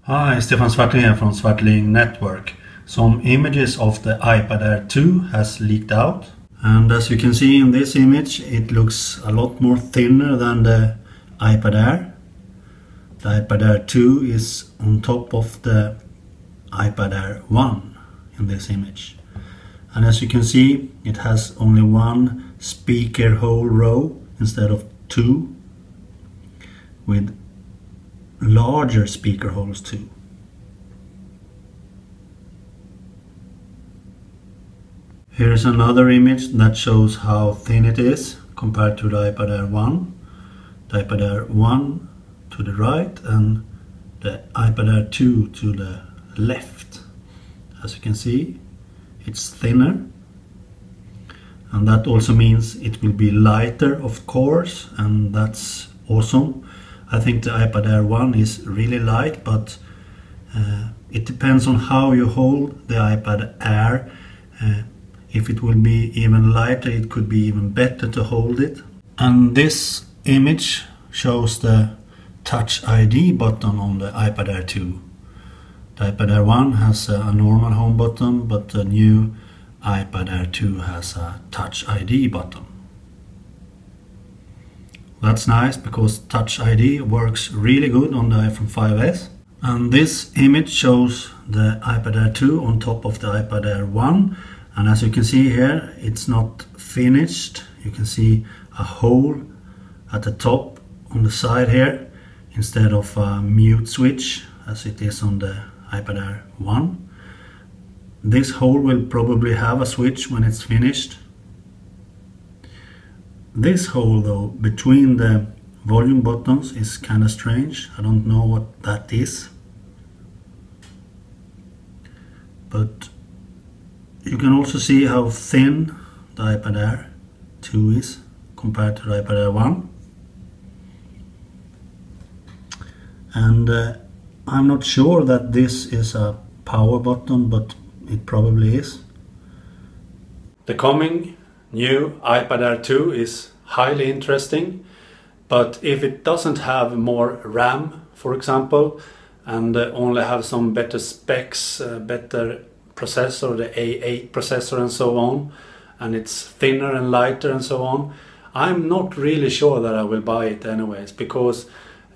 Hi, Stefan Swartling here from Swartling Network. Some images of the iPad Air 2 has leaked out. And as you can see in this image, it looks a lot more thinner than the iPad Air. The iPad Air 2 is on top of the iPad Air 1 in this image. And as you can see, it has only one speaker hole row instead of two, with larger speaker holes too. Here's another image that shows how thin it is compared to the iPad Air 1. The iPad Air 1 to the right and the iPad Air 2 to the left. As you can see, it's thinner, and that also means it will be lighter, of course, and that's awesome. I think the iPad Air 1 is really light, but it depends on how you hold the iPad Air. If it will be even lighter, it could be even better to hold it. And this image shows the Touch ID button on the iPad Air 2. The iPad Air 1 has a normal home button, but the new iPad Air 2 has a Touch ID button. That's nice because Touch ID works really good on the iPhone 5S. And this image shows the iPad Air 2 on top of the iPad Air 1. And as you can see here, it's not finished. You can see a hole at the top on the side here instead of a mute switch as it is on the iPad Air 1. This hole will probably have a switch when it's finished. This hole though between the volume buttons is kind of strange. I don't know what that is, but you can also see how thin the iPad Air 2 is compared to the iPad Air 1. And I'm not sure that this is a power button, but it probably is. The coming new iPad Air 2 is highly interesting, but if it doesn't have more RAM, for example, and only have some better specs, better processor, the A8 processor and so on, and it's thinner and lighter and so on, I'm not really sure that I will buy it anyways, because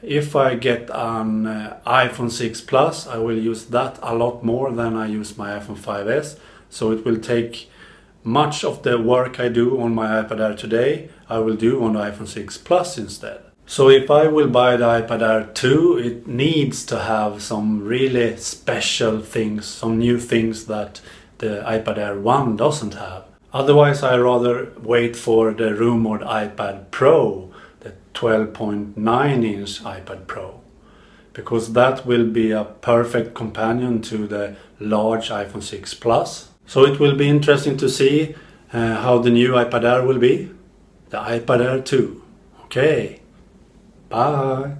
if I get an iPhone 6 Plus, I will use that a lot more than I use my iPhone 5S, so it will take much of the work I do on my iPad Air today, I will do on the iPhone 6 Plus instead. So if I will buy the iPad Air 2, it needs to have some really special things, some new things that the iPad Air 1 doesn't have. Otherwise I rather wait for the rumored iPad Pro, the 12.9-inch iPad Pro, because that will be a perfect companion to the large iPhone 6 Plus. So it will be interesting to see how the new iPad Air will be, the iPad Air 2. Okay. Bye.